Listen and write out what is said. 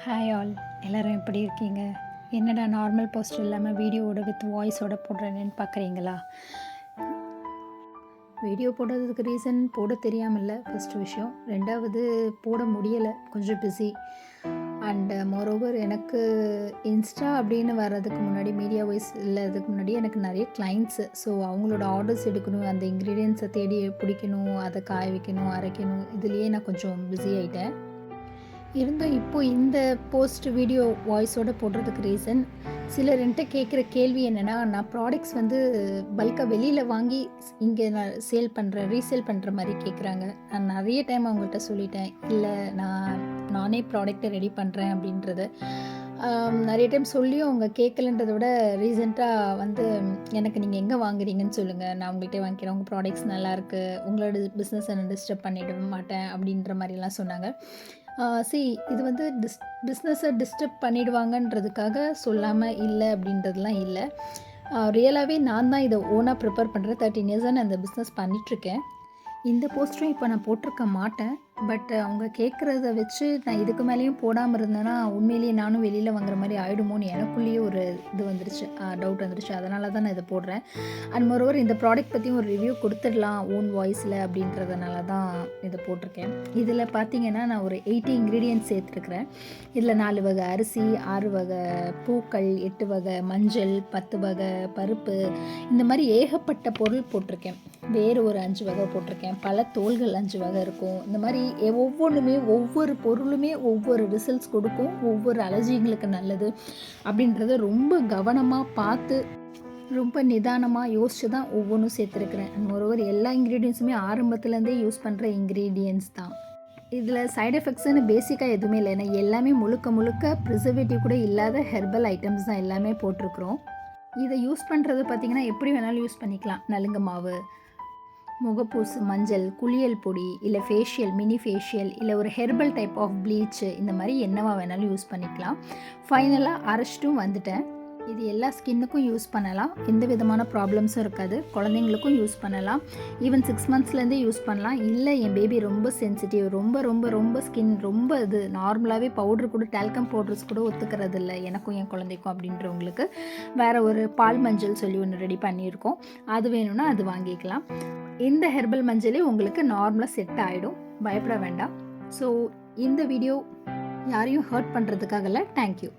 Hi all, எல்லோரும் எப்படி இருக்கீங்க? என்னடா நார்மல் போஸ்ட் இல்லாமல் வீடியோவோட வித் வாய்ஸோட போடுறேன்னு பார்க்குறீங்களா? வீடியோ போடுறதுக்கு ரீசன் போட தெரியாமல் இல்லை ஃபஸ்ட்டு விஷயம். ரெண்டாவது போட முடியலை, கொஞ்சம் பிஸி. அண்ட் மோரோவர் எனக்கு இன்ஸ்டா அப்படின்னு வர்றதுக்கு முன்னாடி, மீடியா வைஸ் இல்லாததுக்கு முன்னாடி எனக்கு நிறைய கிளைண்ட்ஸு. ஸோ அவங்களோட ஆர்டர்ஸ் எடுக்கணும், அந்த இன்க்ரீடியன்ஸை தேடி பிடிக்கணும், அதை காய வைக்கணும், அரைக்கணும், இதுலேயே நான் கொஞ்சம் பிஸி ஆகிட்டேன். இருந்தும் இப்போது இந்த போஸ்ட் வீடியோ வாய்ஸோடு போடுறதுக்கு ரீசன், சிலர் என்கிட்ட கேட்குற கேள்வி என்னென்னா, நான் ப்ராடக்ட்ஸ் வந்து பல்காக வெளியில் வாங்கி இங்கே நான் ரீசேல் பண்ணுற மாதிரி கேட்குறாங்க. நான் நிறைய டைம் அவங்கள்ட்ட சொல்லிட்டேன், இல்லை நானே ப்ராடக்ட்டை ரெடி பண்ணுறேன் அப்படின்றது. நிறைய டைம் சொல்லியும் அவங்க கேட்கலன்றதை விட ரீசெண்டாக வந்து எனக்கு நீங்கள் எங்கே வாங்குறீங்கன்னு சொல்லுங்கள், நான் உங்கள்கிட்ட வாங்கிக்கிறேன், உங்கள் ப்ராடக்ட்ஸ் நல்லாயிருக்கு, உங்களோட பிஸ்னஸை நான் டிஸ்டர்ப் பண்ணிட மாட்டேன் அப்படின்ற மாதிரிலாம் சொன்னாங்க. இது வந்து பிஸ்னஸை டிஸ்டர்ப் பண்ணிடுவாங்கன்றதுக்காக சொல்லாமல் இல்லை அப்படின்றதுலாம் இல்லை. ரியலாகவே நான் தான் இதை ஓனாக ப்ரிப்பேர் பண்ணுறேன். 13 இயர்ஸாக நான் இந்த பிஸ்னஸ் பண்ணிகிட்ருக்கேன். இந்த போஸ்ட்டும் இப்போ நான் போட்டிருக்க மாட்டேன். பட் அவங்க கேட்குறத வச்சு நான் இதுக்கு மேலேயும் போடாமல் இருந்தேன்னா உண்மையிலேயே நானும் வெளியில் வாங்குற மாதிரி ஆகிடுமோன்னு எனக்குள்ளேயே ஒரு இது வந்துருச்சு, டவுட் வந்துருச்சு. அதனால தான் நான் இதை போடுறேன். அண்ட் மோரோவர் இந்த ப்ராடக்ட் பற்றியும் ஒரு ரிவ்யூ கொடுத்துடலாம் ஓன் வாய்ஸில் அப்படின்றதுனால தான் இதை போட்டிருக்கேன். இதில் பார்த்தீங்கன்னா நான் ஒரு 80 இன்க்ரீடியன்ட்ஸ் சேர்த்துருக்குறேன். இதில் 4 வகை அரிசி, 6 வகை பூக்கள், 8 வகை மஞ்சள், 10 வகை பருப்பு, இந்த மாதிரி ஏகப்பட்ட பொருள் போட்டிருக்கேன். வேறு ஒரு 5 வகை போட்டிருக்கேன். பல தோள்கள் 5 வகை இருக்கும். இந்த மாதிரி ஒவ்வொன்றுமே, ஒவ்வொரு பொருளுமே ஒவ்வொரு ரிசல்ட்ஸ் கொடுக்கும், ஒவ்வொரு அலர்ஜிங்களுக்கு நல்லது அப்படின்றத ரொம்ப கவனமாக பார்த்து, ரொம்ப நிதானமாக யோசித்து தான் ஒவ்வொன்றும் சேர்த்துருக்குறேன். மோரோவர் எல்லா இன்க்ரீடியன்ஸுமே ஆரம்பத்துலேருந்தே யூஸ் பண்ணுற இன்க்ரீடியன்ஸ் தான். இதில் சைட் எஃபெக்ட்ஸ்னு பேசிக்காக எதுவுமே இல்லை. ஏன்னா எல்லாமே முழுக்க ப்ரிசர்வேட்டிவ் கூட இல்லாத ஹெர்பல் ஐட்டம்ஸ் தான் எல்லாமே போட்டிருக்கிறோம். இதை யூஸ் பண்ணுறது பார்த்திங்கன்னா எப்படி வேணாலும் யூஸ் பண்ணிக்கலாம். நலுங்கு மாவு, முகப்பூசு, மஞ்சள், குளியல் பொடி, இல்லை ஃபேஷியல், மினி ஃபேஷியல், இல்லை ஒரு ஹெர்பல் டைப் ஆஃப் ப்ளீச்சு, இந்த மாதிரி என்னவா வேணாலும் யூஸ் பண்ணிக்கலாம். ஃபைனலாக அரைச்சிட்டும் வந்துட்டேன். இது எல்லா ஸ்கின்னுக்கும் யூஸ் பண்ணலாம், எந்த விதமான ப்ராப்ளம்ஸும் இருக்காது. குழந்தைங்களுக்கும் யூஸ் பண்ணலாம், ஈவன் 6 மந்த்ஸ்லேருந்தே யூஸ் பண்ணலாம். இல்லை என் பேபி ரொம்ப சென்சிட்டிவ், ரொம்ப ரொம்ப ரொம்ப ஸ்கின் ரொம்ப இது நார்மலாகவே பவுட்ரு கூட, டால்கம் பவுடர்ஸ் கூட ஒத்துக்கிறது இல்லை எனக்கும் என் குழந்தைக்கும் அப்படின்றவங்களுக்கு வேறு ஒரு பால் மஞ்சள் சொல்லி ஒன்று ரெடி பண்ணியிருக்கோம். அது வேணும்னா அது வாங்கிக்கலாம். இந்த ஹெர்பல் மஞ்சளே உங்களுக்கு நார்மலாக செட் ஆகிடும், பயப்பட வேண்டாம். ஸோ இந்த வீடியோ யாரையும் ஹர்ட் பண்ணுறதுக்காக இல்லை. தேங்க்யூ.